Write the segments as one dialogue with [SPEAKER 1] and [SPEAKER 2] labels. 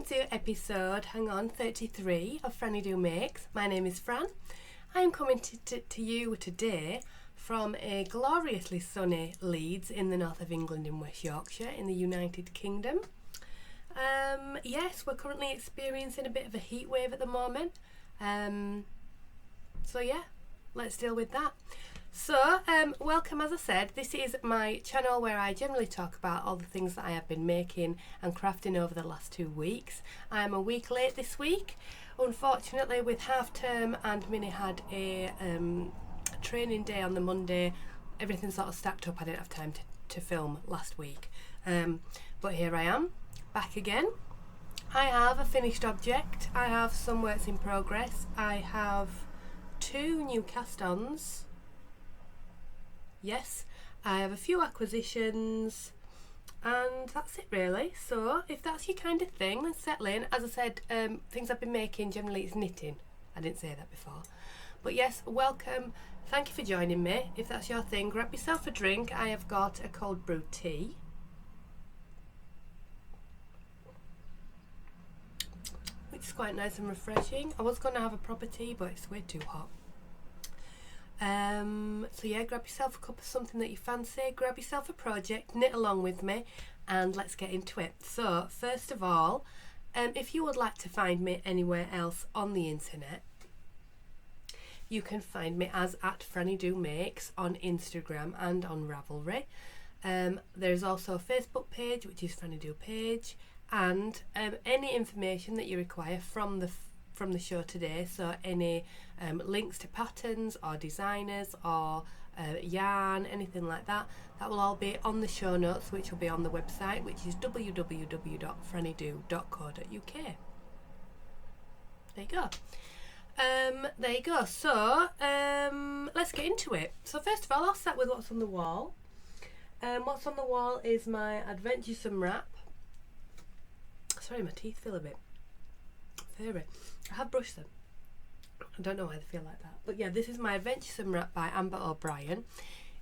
[SPEAKER 1] to episode, 33 of FrannyDoMakes. My name is Fran. I'm coming to you today from a gloriously sunny Leeds in the north of England in West Yorkshire in the United Kingdom. Yes, we're currently experiencing a bit of a heat wave at the moment. So yeah, let's deal with that. So, welcome, as I said. This is my channel where I generally talk about all the things that I have been making and crafting over the last 2 weeks. I am a week late this week. Unfortunately, with half term and Minnie had a training day on the Monday, everything sort of stacked up. I didn't have time to film last week. But here I am, back again. I have a finished object. I have some works in progress. I have 2 new cast-ons. Yes, I have a few acquisitions, and that's it really. So if that's your kind of thing, then settle in. As I said, things I've been making generally is knitting. I didn't say that before, but yes, welcome. Thank you for joining me. If that's your thing, grab yourself a drink. I have got a cold brew tea. Which is quite nice and refreshing. I was going to have a proper tea, but it's way too hot. So yeah, grab yourself a cup of something that you fancy, grab yourself a project, knit along with me, and let's get into it. So first of all, if you would like to find me anywhere else on the internet, you can find me as @FrannyDoMakes on Instagram and on Ravelry. There's also a Facebook page, which is FrannyDo page, and any information that you require from the show today, so any links to patterns or designers or yarn, anything like that, that will all be on the show notes, which will be on the website, which is www.frannydo.co.uk. There you go. There you go. So let's get into it. So first of all, I'll start with what's on the wall. What's on the wall is my ADVENTuresome Wrap. Sorry, my teeth feel a bit furry. I have brushed them. I don't know why they feel like that. But yeah, this is my ADVENTuresome Wrap by Amber O'Brien.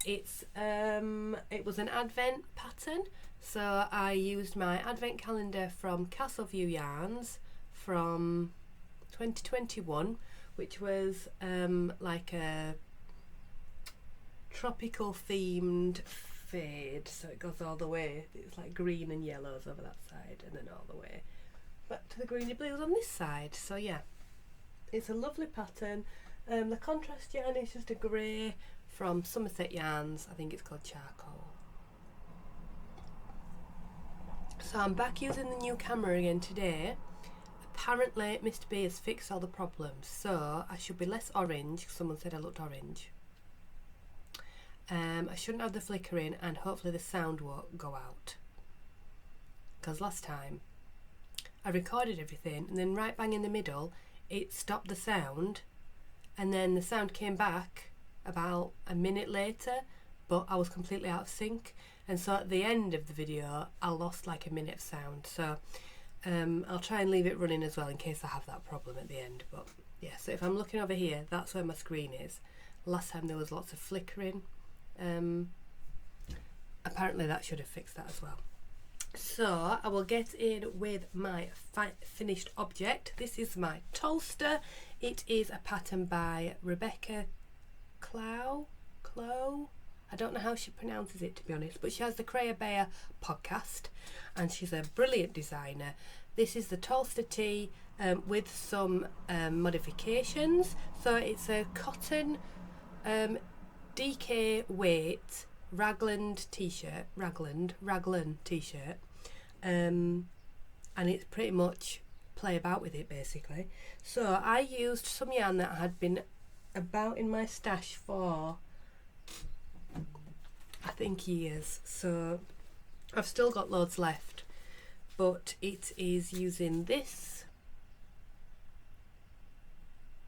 [SPEAKER 1] It was an advent pattern, so I used my advent calendar from Castleview Yarns from 2021, which was like a tropical themed fade, so it goes all the way, it's like green and yellows over that side and then all the way back to the greeny blues on this side. So yeah, it's a lovely pattern. The contrast yarn is just a grey from Somerset Yarns. I think it's called Charcoal. So I'm back using the new camera again today. Apparently Mr. B has fixed all the problems, so I should be less orange. Someone said I looked orange. I shouldn't have the flickering, and hopefully the sound won't go out, because last time I recorded everything and then right bang in the middle it stopped the sound, and then the sound came back about a minute later, but I was completely out of sync, and so at the end of the video I lost like a minute of sound. So I'll try and leave it running as well in case I have that problem at the end. But yeah, so if I'm looking over here, that's where my screen is. Last time there was lots of flickering. Apparently that should have fixed that as well. So I will get in with my finished object. This is my Tolsta. It is a pattern by Rebecca Clow. I don't know how she pronounces it, to be honest, but she has the Creya Bear podcast and she's a brilliant designer. This is the Tolsta tee with some modifications. So it's a cotton DK weight raglan t-shirt, and it's pretty much play about with it basically. So I used some yarn that had been about in my stash for I think years, so I've still got loads left, but it is using this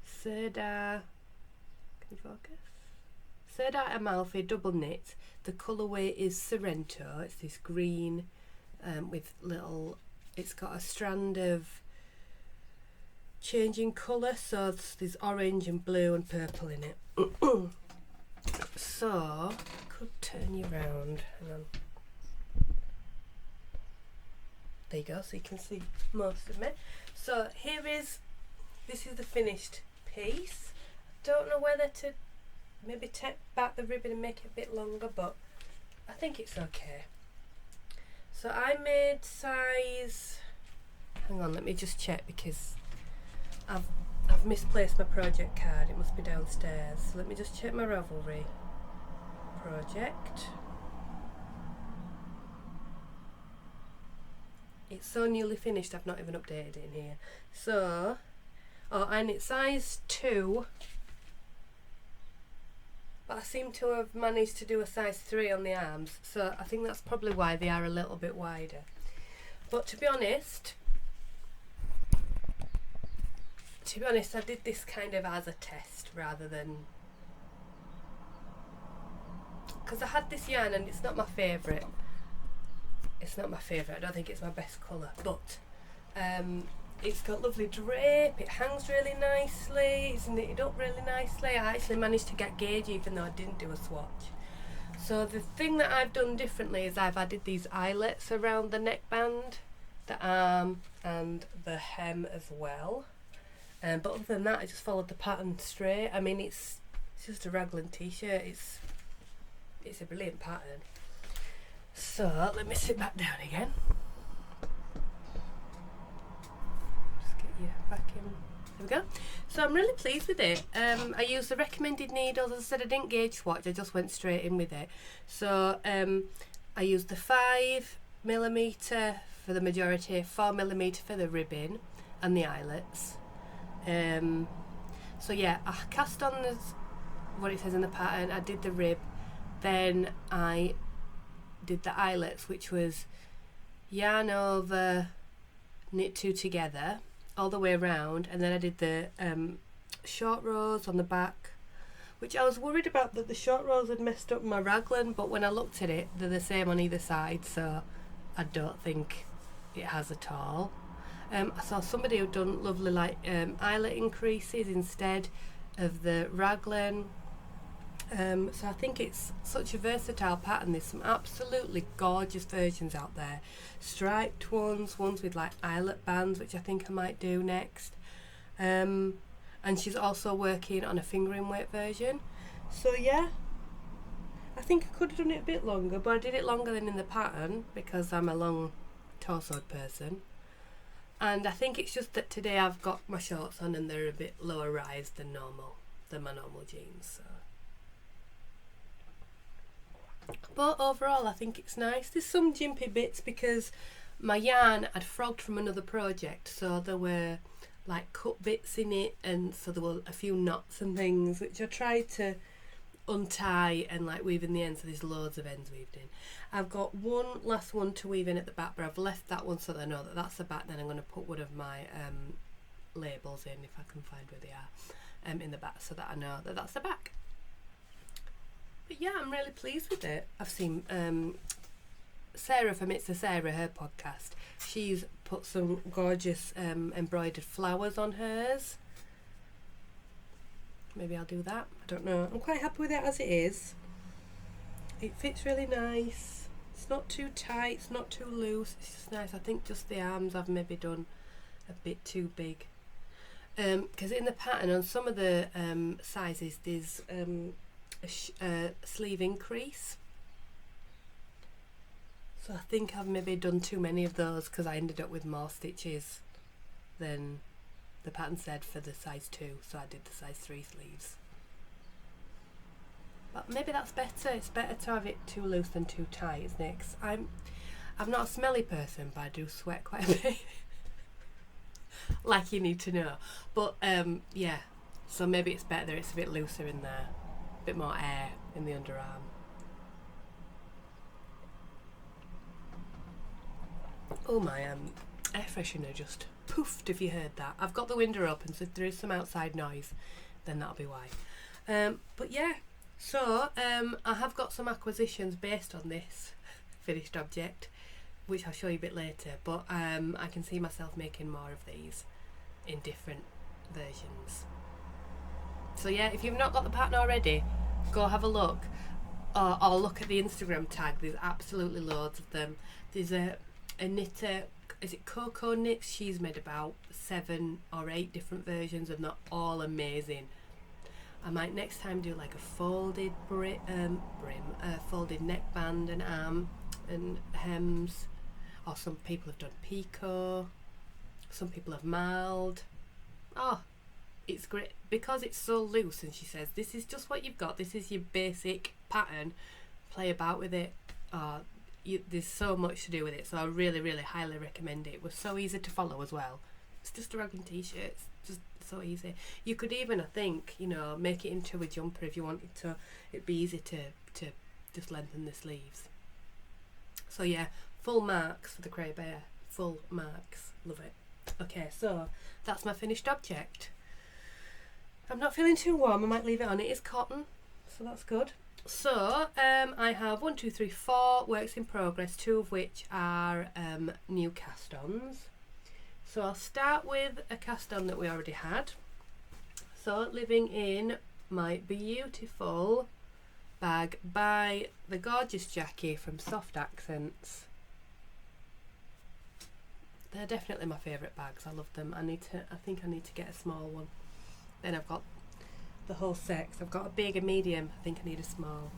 [SPEAKER 1] Serda, can you focus? Serda Amalfi double knit. The colourway is Sorrento. It's this green with little, it's got a strand of changing colour, so there's orange and blue and purple in it. So I could turn you round. Hang on. There you go, so you can see most of me. So this is the finished piece. Don't know whether to maybe take back the ribbon and make it a bit longer, but I think it's okay. So I made size, hang on, let me just check because I've misplaced my project card. It must be downstairs. So let me just check my Ravelry project. It's so newly finished I've not even updated it in here. So, and it's size 2, but I seem to have managed to do a size 3 on the arms, so I think that's probably why they are a little bit wider. But to be honest, I did this kind of as a test rather than, because I had this yarn and it's not my favourite. It's not my favourite, I don't think it's my best colour, but it's got lovely drape, it hangs really nicely, it's knitted up really nicely. I actually managed to get gauge even though I didn't do a swatch. So the thing that I've done differently is I've added these eyelets around the neckband, the arm and the hem as well. But other than that I just followed the pattern straight. I mean it's just a raglan t-shirt, it's a brilliant pattern. So let me sit back down again. Just get you back in. There we go. So I'm really pleased with it. I used the recommended needles. As I said, I didn't gauge swatch, I just went straight in with it. So I used the 5mm for the majority, 4mm for the ribbon and the eyelets. So yeah, I cast on what it says in the pattern. I did the rib, then I did the eyelets, which was yarn over, knit 2 together all the way around, and then I did the short rows on the back, which I was worried about that the short rows had messed up my raglan, but when I looked at it they're the same on either side, so I don't think it has at all. I saw somebody who'd done lovely like eyelet increases instead of the raglan. So I think it's such a versatile pattern. There's some absolutely gorgeous versions out there, striped ones with like eyelet bands, which I think I might do next, and she's also working on a fingering weight version. So yeah, I think I could have done it a bit longer, but I did it longer than in the pattern because I'm a long torsoed person, and I think it's just that today I've got my shorts on and they're a bit lower rise than my normal jeans. So. But overall I think it's nice. There's some jimpy bits because my yarn I'd frogged from another project, so there were like cut bits in it, and so there were a few knots and things which I tried to untie and like weave in the end, so there's loads of ends weaved in. I've got one last one to weave in at the back, but I've left that one so that I know that that's the back. Then I'm going to put one of my labels in, if I can find where they are, in the back, so that I know that that's the back. But yeah, I'm really pleased with it. I've seen Sarah from It's a Sarah, her podcast, she's put some gorgeous embroidered flowers on hers. Maybe I'll do that, I don't know. I'm quite happy with it as it is. It fits really nice. It's not too tight, it's not too loose, it's just nice. I think just the arms I've maybe done a bit too big. Because in the pattern on some of the sizes there's a sleeve increase, so I think I've maybe done too many of those because I ended up with more stitches than the pattern said for the size 2, so I did the size 3 sleeves. But maybe that's better. It's better to have it too loose than too tight, isn't it? 'Cause I'm not a smelly person, but I do sweat quite a bit. Like you need to know. But yeah, so maybe it's better that it's a bit looser in there, a bit more air in the underarm. Oh, my air freshener just poofed, if you heard that. I've got the window open, so if there is some outside noise then that'll be why. But yeah, so I have got some acquisitions based on this finished object, which I'll show you a bit later, but I can see myself making more of these in different versions. So yeah, if you've not got the pattern already, go have a look, or look at the Instagram tag. There's absolutely loads of them. There's a knitter is it Cocoa Knits? She's made about 7 or 8 different versions and they're all amazing. I might next time do like a folded folded neckband and arm and hems, or some people have done picot, some people have marled. Oh, it's great because it's so loose, and she says this is just what you've got, this is your basic pattern, play about with it. There's so much to do with it, so I really highly recommend it. It was so easy to follow as well. It's just a raglan t-shirt, it's just so easy. You could even, I think, you know, make it into a jumper if you wanted to. It'd be easy to just lengthen the sleeves. So yeah, full marks for the Cray Bear, full marks, love it. Okay, so that's my finished object. I'm not feeling too warm, I might leave it on. It is cotton, so that's good. So I have 1, 2, 3, 4 works in progress, 2 of which are new cast-ons. So I'll start with a cast-on that we already had. So living in my beautiful bag by the gorgeous Jackie from Soft Accents. They're definitely my favourite bags, I love them. I think I need to get a small one. Then I've got the whole set. I've got a big, a medium, I think I need a small.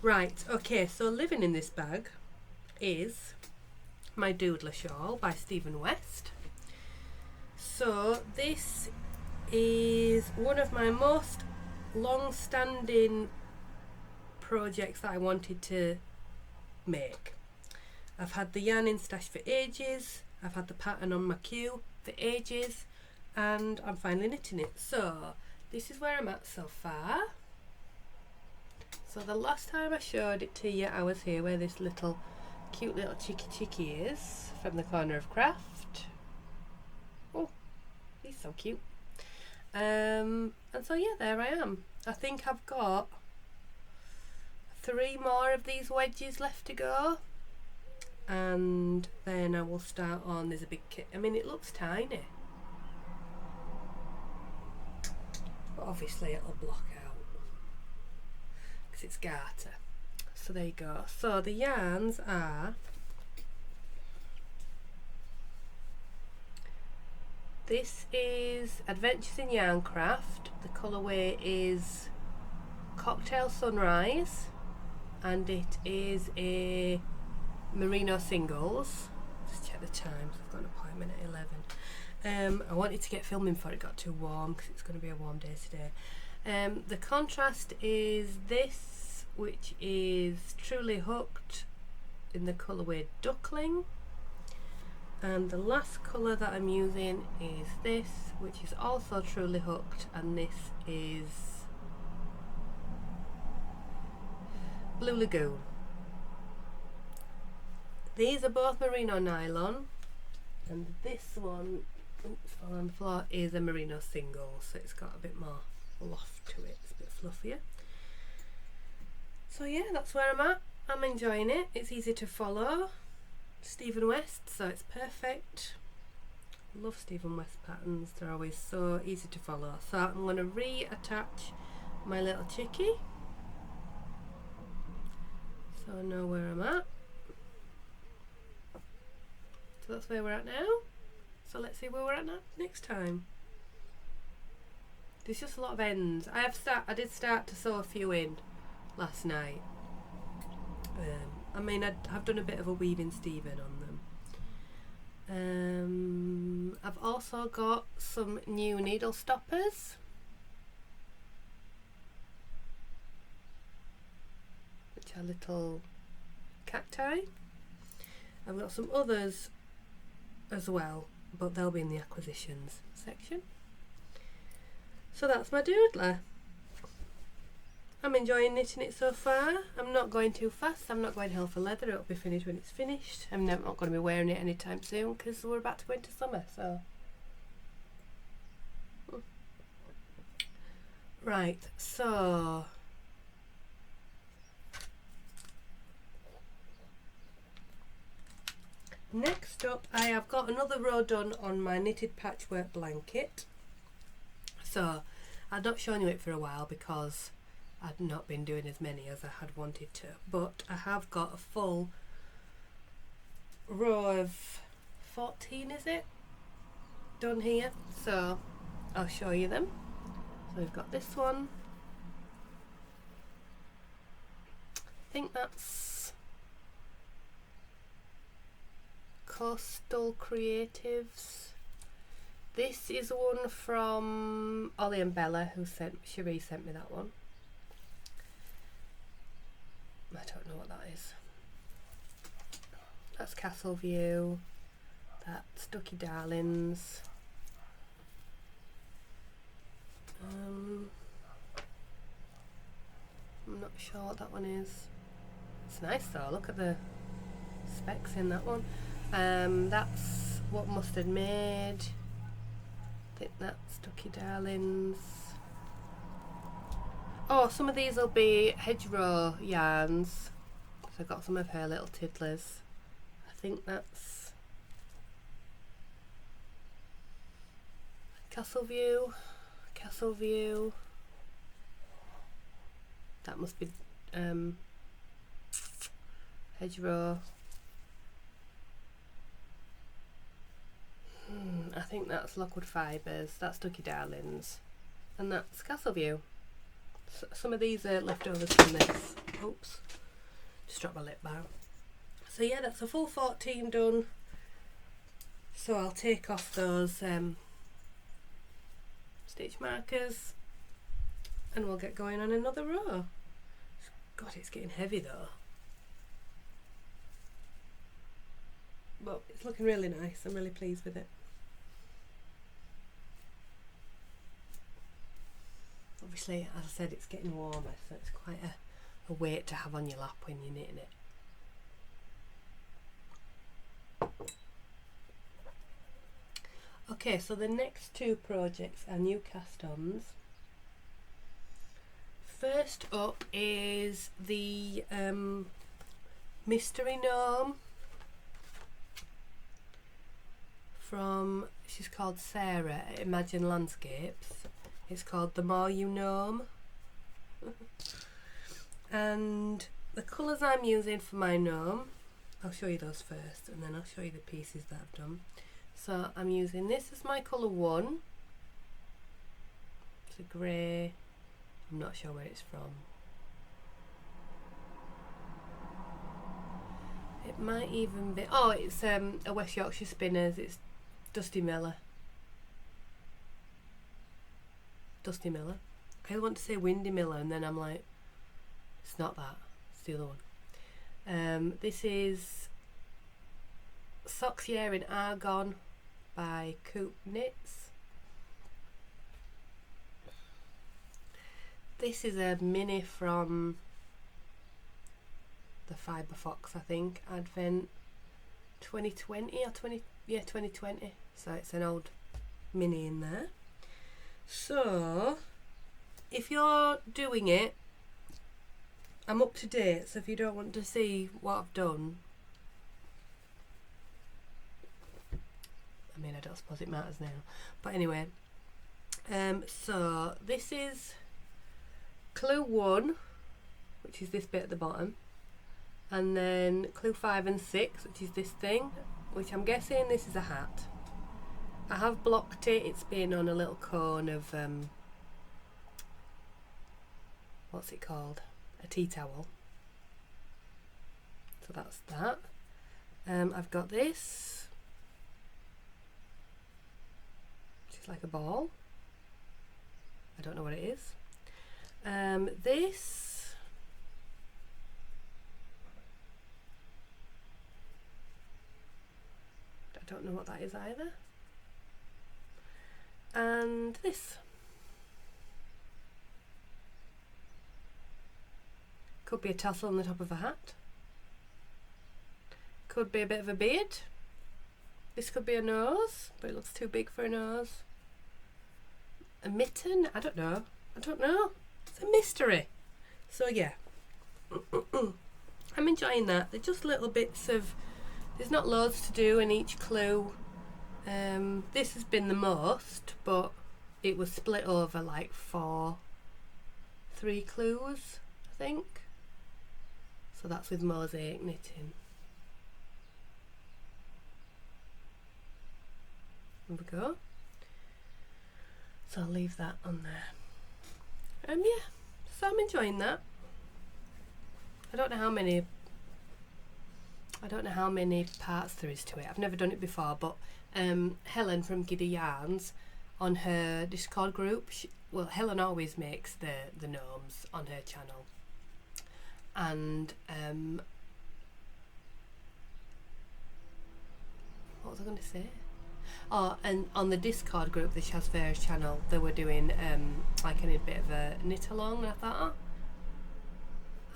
[SPEAKER 1] Right, okay, so living in this bag is my Doodler shawl by Stephen West. So this is one of my most long-standing projects that I wanted to make. I've had the yarn in stash for ages, I've had the pattern on my queue for ages, and I'm finally knitting it. So this is where I'm at so far. So the last time I showed it to you, I was here where this little cute little chicky is from the Corner of Craft. Oh, he's so cute. And so yeah, there I am. I think I've got 3 more of these wedges left to go, and then I will start on. There's a big kit. I mean, it looks tiny, but obviously it'll block out because it's garter. So there you go. So the yarns are, this is Adventures in Yarncraft. The colourway is Cocktail Sunrise, and it is a merino singles. Just check the times, I've got an appointment at 11. I wanted to get filming before it got too warm because it's going to be a warm day today. The contrast is this, which is Truly Hooked in the colourway Duckling, and the last colour that I'm using is this, which is also Truly Hooked, and this is Blue Lagoon. These are both merino nylon, and this one, oops, fell on the floor, is a merino single, so it's got a bit more loft to it, it's a bit fluffier. So yeah, that's where I'm at. I'm enjoying it. It's easy to follow. Stephen West, so it's perfect. Love Stephen West patterns, they're always so easy to follow. So I'm going to reattach my little chickie, so I know where I'm at. So that's where we're at now. So let's see where we're at next time. There's just a lot of ends. I did start to sew a few in last night. I mean, I've done a bit of a weaving Stephen on them. I've also got some new needle stoppers, which are little cacti. I've got some others as well, but they'll be in the acquisitions section. So that's my doodler. I'm enjoying knitting it so far. I'm not going too fast. I'm not going hell for leather. It'll be finished when it's finished. I'm not going to be wearing it anytime soon because we're about to go into summer. So, right. So next up, I have got another row done on my knitted patchwork blanket. So I've not shown you it for a while because I'd not been doing as many as I had wanted to, but I have got a full row of 14, is it? Done here, so I'll show you them. So we've got this one. I think that's Coastal Creatives. This is one from Ollie and Bella, Schira sent me that one. I don't know what that is. That's Castle View. That's Ducky Darlings. I'm not sure what that one is. It's nice though, look at the specs in that one. That's What Mustard Made. I think that's Ducky Darlings. Oh, some of these will be hedgerow yarns. So I've got some of her little tiddlers. I think that's Castle View. That must be hedgerow. I think that's Lockwood Fibres. That's Ducky Darlings, and that's Castle View. Some of these are leftovers from this. Oops, just dropped my lip bar. So yeah, that's a full 14 done. So I'll take off those stitch markers and we'll get going on another row. God, it's getting heavy though. But it's looking really nice. I'm really pleased with it. Obviously, as I said, it's getting warmer, so it's quite a weight to have on your lap when you're knitting it. Okay, so the next two projects are new cast-ons. First up is the Mystery Gnome from, she's called Sarah at Imagine Landscapes. It's called The More You Gnome. And the colours I'm using for my gnome, I'll show you those first and then I'll show you the pieces that I've done. So I'm using this as my colour 1. It's a grey, I'm not sure where it's from. It might even be, oh, it's a West Yorkshire Spinners, it's Dusty Miller. I want to say Windy Miller and then I'm like, it's not that, it's the other one. This is Socks Year in Argon by Coop Knits. This is a mini from the Fibre Fox, I think, Advent 2020 or 2020. So it's an old mini in there. So if you're doing it, I'm up to date, so if you don't want to see what I've done, I mean, I don't suppose it matters now, but anyway, so this is clue 1, which is this bit at the bottom, and then clue 5 and 6, which is this thing, which I'm guessing this is a hat. I have blocked it, it's been on a little cone of what's it called, a tea towel, so that's that. I've got this, which is like a ball, I don't know what it is. This, I don't know what that is either. And this could be a tassel on the top of a hat, could be a bit of a beard, this could be a nose but it looks too big for a nose, a mitten, I don't know, it's a mystery. So yeah, I'm enjoying that. They're just little bits of, there's not loads to do in each clue. This has been the most, but it was split over like 3 clues, I think. So that's with mosaic knitting. There we go. So I'll leave that on there. Yeah, so I'm enjoying that. I don't know how many parts there is to it. I've never done it before, but Helen from Giddy Yarns on her Discord group, well, Helen always makes the gnomes on her channel, and what was I going to say? Oh, and on the Discord group, the Shazver's channel, they were doing like a bit of a knit along, and I thought, oh,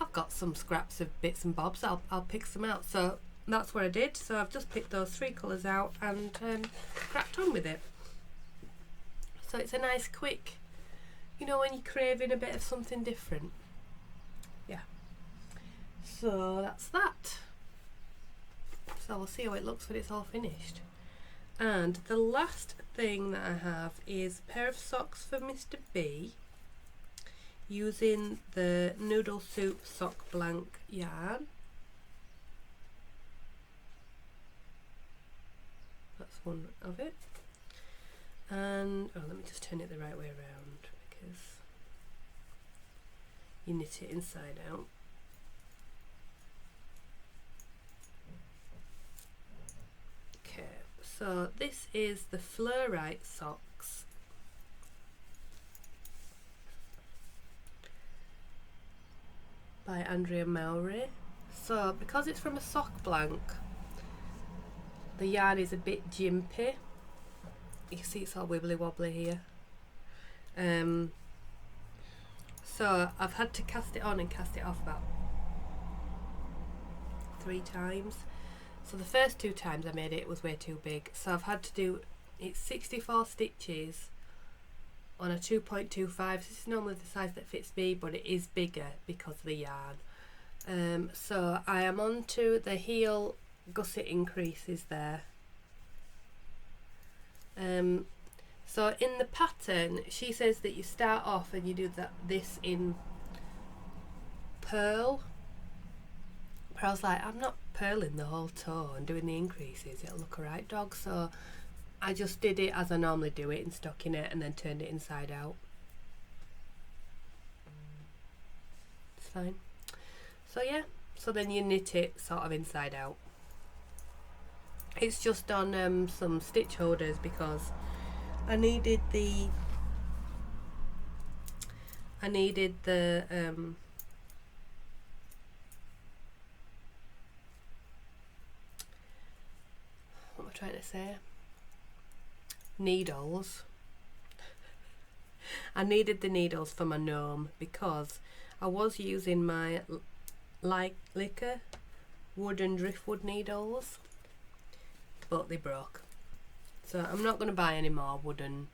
[SPEAKER 1] I've got some scraps of bits and bobs, I'll pick some out. So that's what I did. So I've just picked those 3 colours out and cracked on with it. So it's a nice quick, you know, when you're craving a bit of something different. Yeah. So that's that. So we'll see how it looks when it's all finished. And the last thing that I have is a pair of socks for Mr. B, using the Noodle Soup Sock Blank yarn. That's one of it. And oh, let me just turn it the right way around, because you knit it inside out. Okay, so this is the Flourite Socks. By Andrea Mowry. So because it's from a sock blank, the yarn is a bit jimpy. You can see it's all wibbly wobbly here. So I've had to cast it on and cast it off about 3 times. So the first 2 times I made it, it was way too big. So I've had to do, it's 64 stitches on a 2.25. This is normally the size that fits me, but it is bigger because of the yarn. So I am on to the heel gusset increases there. So in the pattern, she says that you start off and you do this in purl. But I was like, I'm not purling the whole toe and doing the increases. It'll look alright, dog. So I just did it as I normally do it in stockinette and then turned it inside out. It's fine. So yeah, so then you knit it sort of inside out. It's just on some stitch holders because I needed the what am I trying to say? Needles. I needed the needles for my gnome because I was using my liquor wooden driftwood needles, but they broke. So I'm not going to buy any more wooden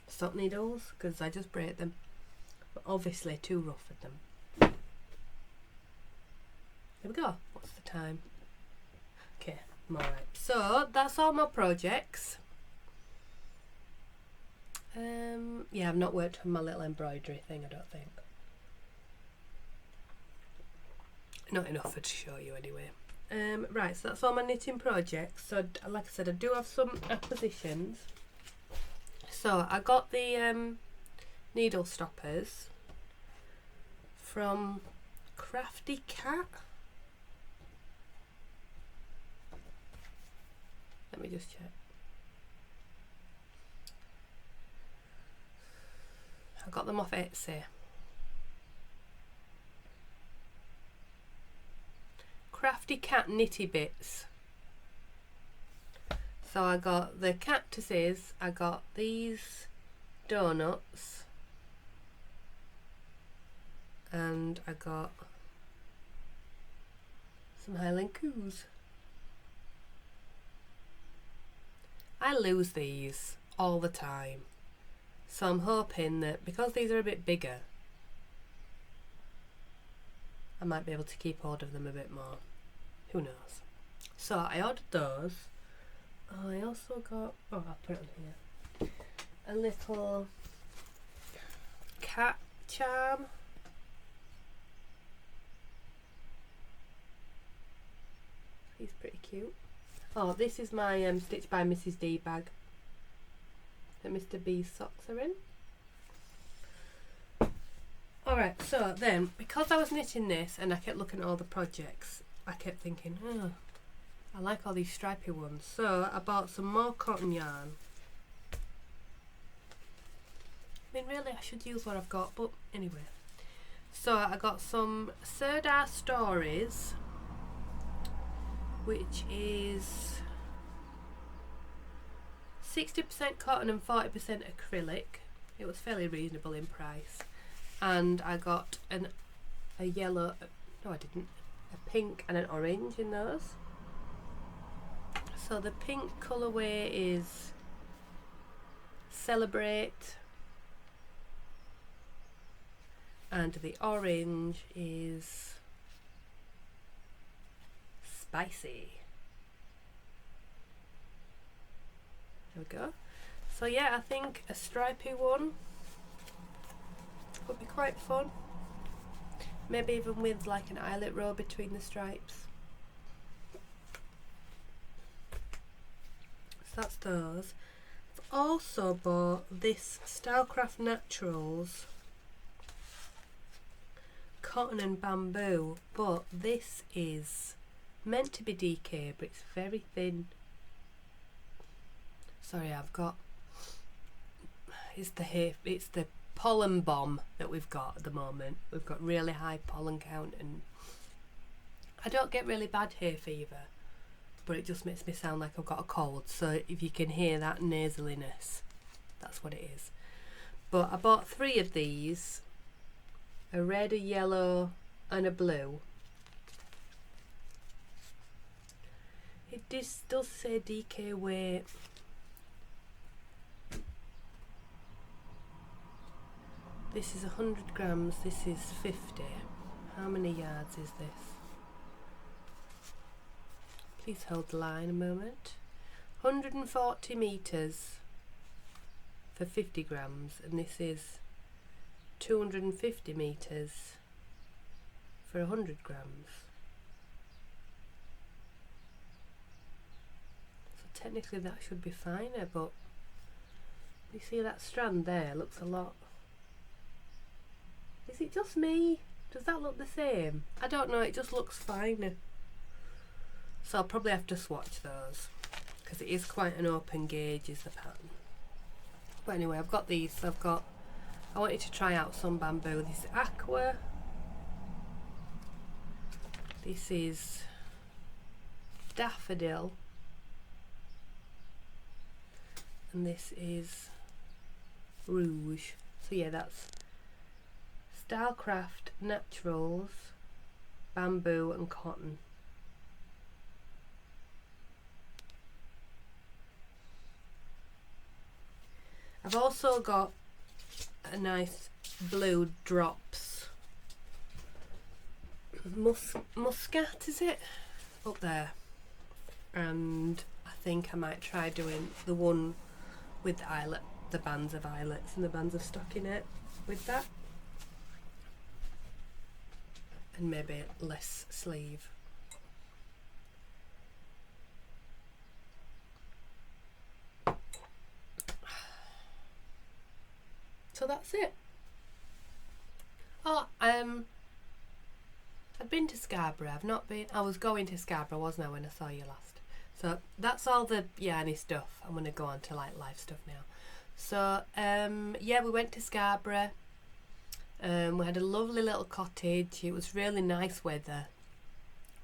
[SPEAKER 1] sock needles because I just break them. But obviously too rough for them. There we go. What's the time? Okay, I'm alright. So that's all my projects. Yeah, I've not worked on my little embroidery thing, I don't think. Not enough for to show you anyway. Right, so that's all my knitting projects. So like I said, I do have some acquisitions. So I got the needle stoppers from Crafty Cat. Let me just check. I got them off Etsy. Crafty Cat Knitty Bits. So I got the cactuses, I got these donuts, and I got some Highland Coos. I lose these all the time, so I'm hoping that because these are a bit bigger, I might be able to keep hold of them a bit more. Who knows? So I ordered those. I also got, oh, I'll put it on here, a little cat charm. He's pretty cute. Oh, this is my Stitch by Mrs. D bag. that Mr. B's socks are in. Alright, so then, because I was knitting this and I kept looking at all the projects, I kept thinking, oh, I like all these stripy ones. So I bought some more cotton yarn. I mean, really, I should use what I've got, but anyway. So I got some Serdar Stories, which is 60% cotton and 40% acrylic. It was fairly reasonable in price. And I got a yellow, no I didn't, a pink and an orange in those. So the pink colourway is Celebrate, and the orange is Spicy. There we go. So yeah, I think a stripy one would be quite fun. Maybe even with like an eyelet row between the stripes. So that's those. I've also bought this Stylecraft Naturals cotton and bamboo, but this is meant to be DK, but it's very thin. Sorry, I've got, it's the pollen bomb that we've got at the moment. We've got really high pollen count, and I don't get really bad hay fever, but it just makes me sound like I've got a cold. So if you can hear that nasaliness, that's what it is. But I bought 3 of these, a red, a yellow and a blue. It does say DK weight. This is 100 grams, this is 50. How many yards is this? Please hold the line a moment. 140 metres for 50 grams, and this is 250 metres for 100 grams. So technically that should be finer, but you see that strand there looks a lot. Is it just me? Does that look the same? I don't know, it just looks finer. So I'll probably have to swatch those, because it is quite an open gauge is the pattern. But anyway, I've got these. So I wanted to try out some bamboo. This is Aqua. This is Daffodil. And this is Rouge. So yeah, that's Stylecraft Naturals, bamboo and cotton. I've also got a nice blue drops. Muscat, is it? Up there. And I think I might try doing the one with the eyelet, the bands of eyelets and the bands of stockinette with that. And maybe less sleeve. So that's it. Oh, I'd been to Scarborough. I've not been. I was going to Scarborough, wasn't I, when I saw you last? So that's all the yarny stuff. I'm gonna go on to like live stuff now. So yeah, we went to Scarborough. We had a lovely little cottage. It was really nice weather.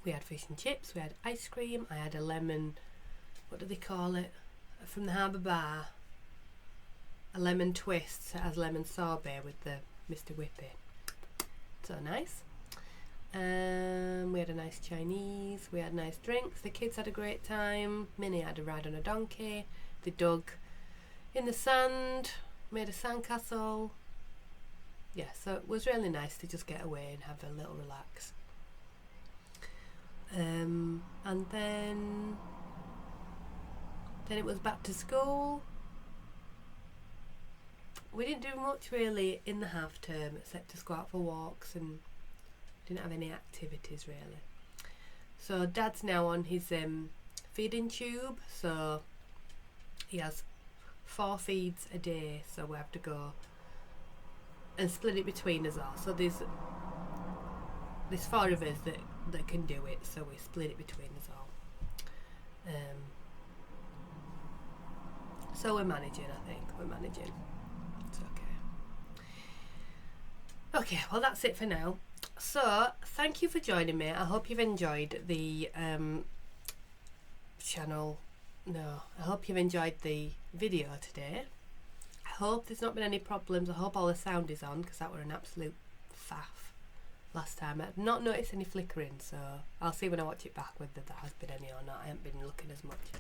[SPEAKER 1] We had fish and chips. We had ice cream. I had a lemon. What do they call it? From the Harbour Bar. A lemon twist that has lemon sorbet with the Mr. Whippy. So nice. We had a nice Chinese. We had nice drinks. The kids had a great time. Minnie had a ride on a donkey. They dug in the sand. Made a sandcastle. Yeah, so it was really nice to just get away and have a little relax. And then it was back to school. We didn't do much really in the half term except just go out for walks, and didn't have any activities really. So Dad's now on his feeding tube, so he has 4 feeds a day, so we have to go and split it between us all. So there's 4 of us that can do it, so we split it between us all. So we're managing, I think. We're managing. It's okay. Okay, well that's it for now. So, thank you for joining me. I hope you've enjoyed the channel. No, I hope you've enjoyed the video today. I hope there's not been any problems. I hope all the sound is on, because that were an absolute faff last time. I've not noticed any flickering, so I'll see when I watch it back whether there has been any or not. I haven't been looking as much.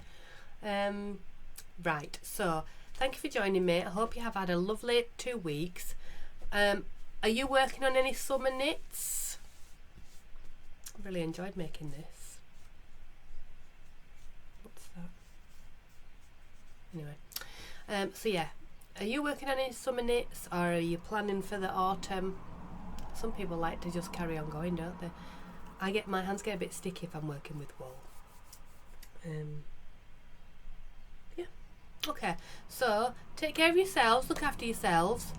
[SPEAKER 1] Right, so thank you for joining me. I hope you have had a lovely 2 weeks. Are you working on any summer knits? I really enjoyed making this. What's that? Anyway, so yeah, are you working on any summer knits, or are you planning for the autumn? Some people like to just carry on going, don't they? My hands get a bit sticky if I'm working with wool. Yeah. Okay, so take care of yourselves, look after yourselves,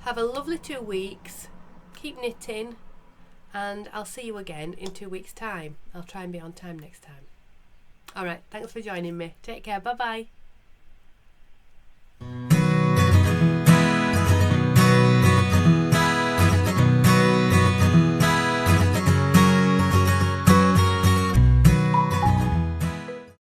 [SPEAKER 1] have a lovely 2 weeks, keep knitting, and I'll see you again in 2 weeks' time. I'll try and be on time next time. Alright, thanks for joining me. Take care, bye bye.